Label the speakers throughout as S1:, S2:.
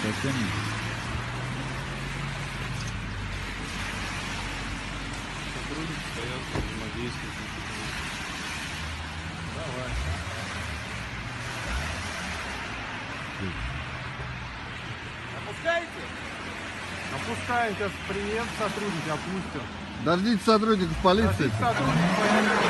S1: совсем нет.
S2: Сотрудник остается взаимодействовать. Давай. Опускаете? Опускаем, сейчас приедет сотрудники, опустим.
S1: Дождитесь сотрудников полиции.
S2: Дождитесь сотрудников полиции.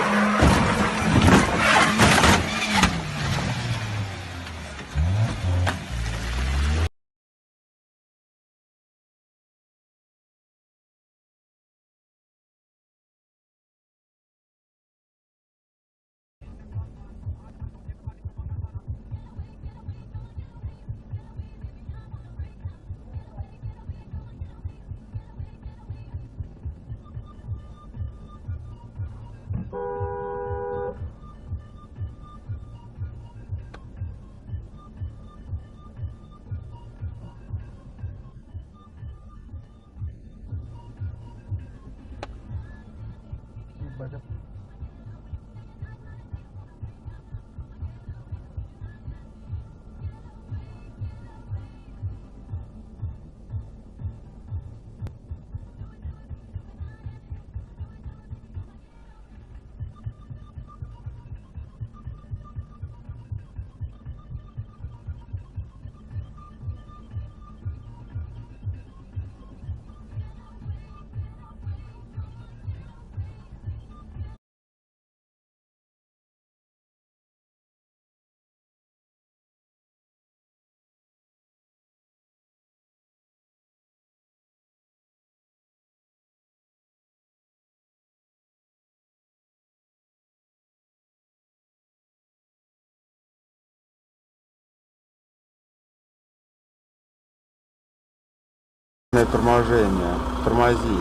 S3: Торможение. Тормози.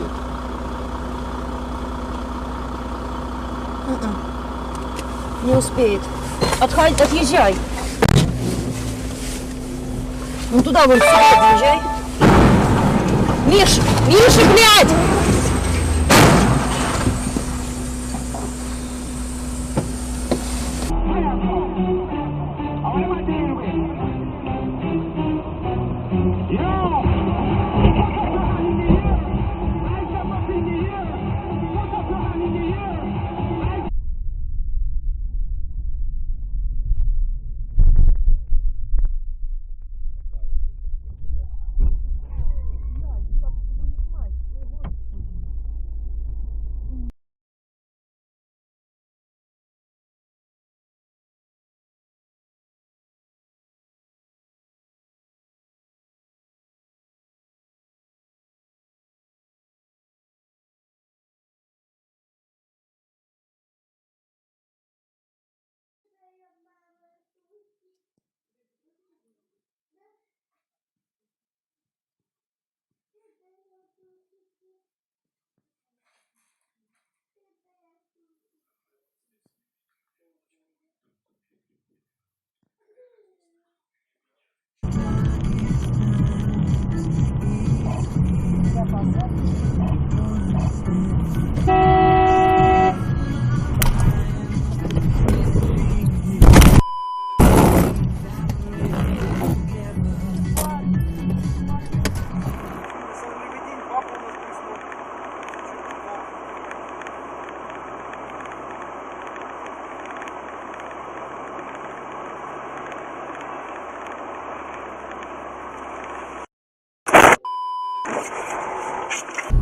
S4: Не успеет. Отъезжай. Ну туда вон сюда отъезжай. Миша, блядь!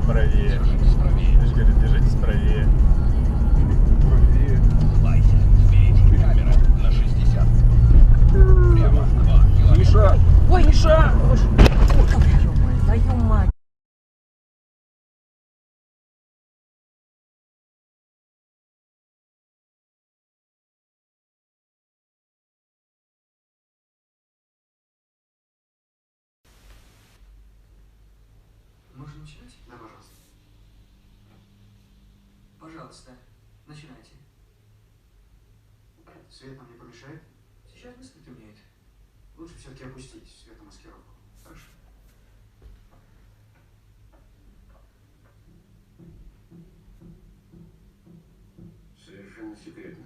S2: Правее. Держитесь правее. Правее.
S5: Камера на 60. Прямо 2 километра.
S2: Миша!
S4: Ой, Миша! Ой, твою мать!
S6: Можно начинать? Да, пожалуйста. Пожалуйста, начинайте.
S7: Свет нам не помешает?
S6: Сейчас быстро темнеет.
S7: Лучше все-таки опустить светомаскировку.
S6: Хорошо.
S8: Совершенно секретно.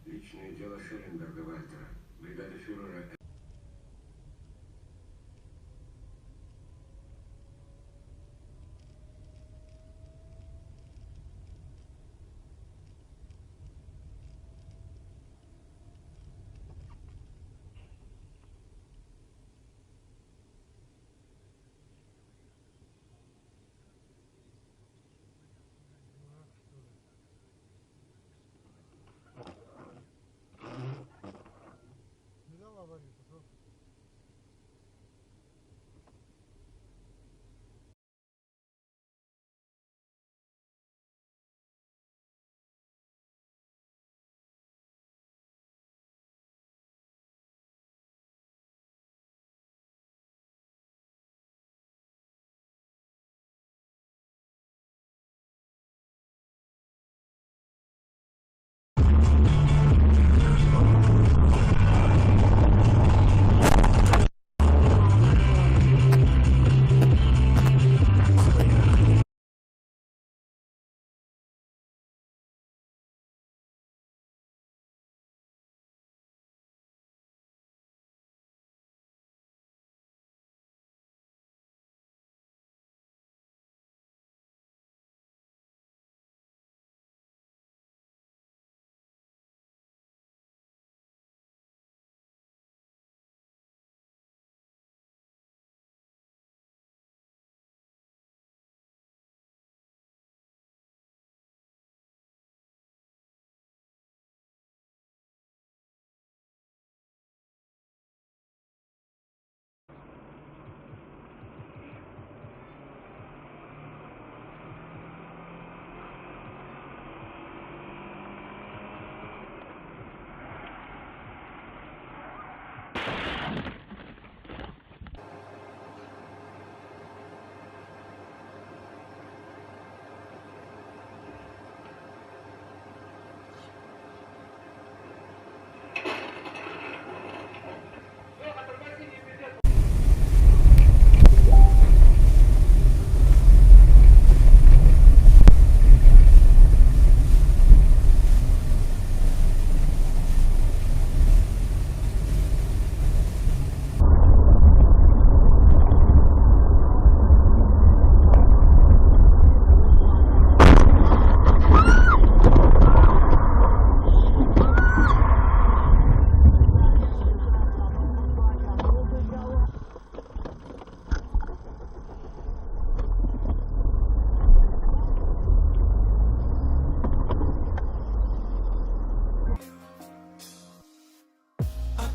S8: Личное дело Шелленберга Вальтера, бригада фюрера.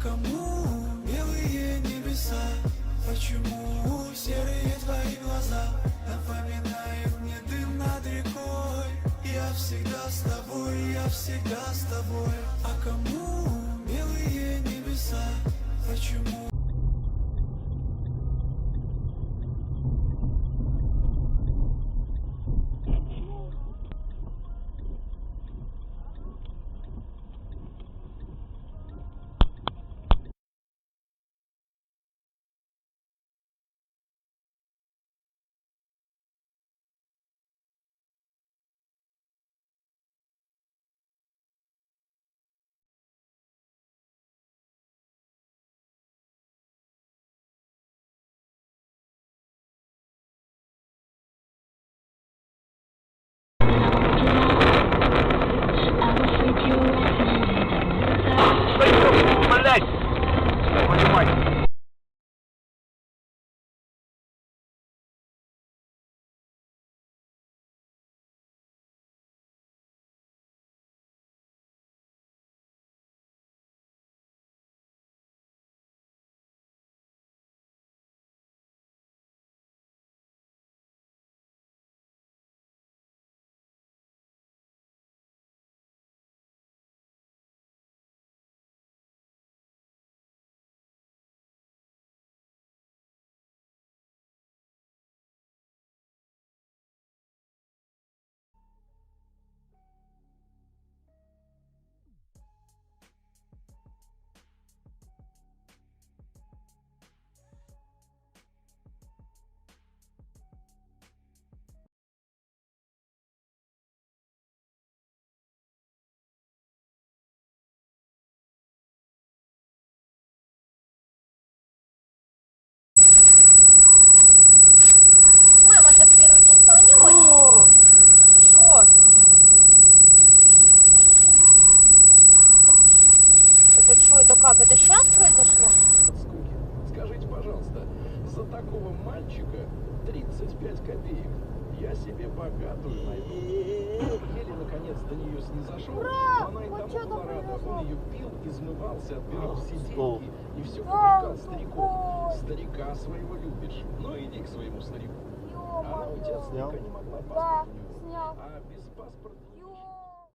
S9: кому белые небеса? Почему серые твои глаза напоминают мне дым над рекой? Я всегда с тобой, я всегда с тобой. А кому белые небеса? Почему?
S10: Мама, так первый день стало не очень. Что? Это что, это как? Это сейчас произошло?
S5: Скажите, пожалуйста, за такого мальчика 35 копеек. Я себе богатую найду. Еле наконец до нее снизошел, но она и тому была рада. Он ее пил, измывался, отбирал все деньги и все попрекал стариков. Старика своего любишь. Ну иди к своему старику. Она у тебя старика не могла, паспорт у него. А без паспорта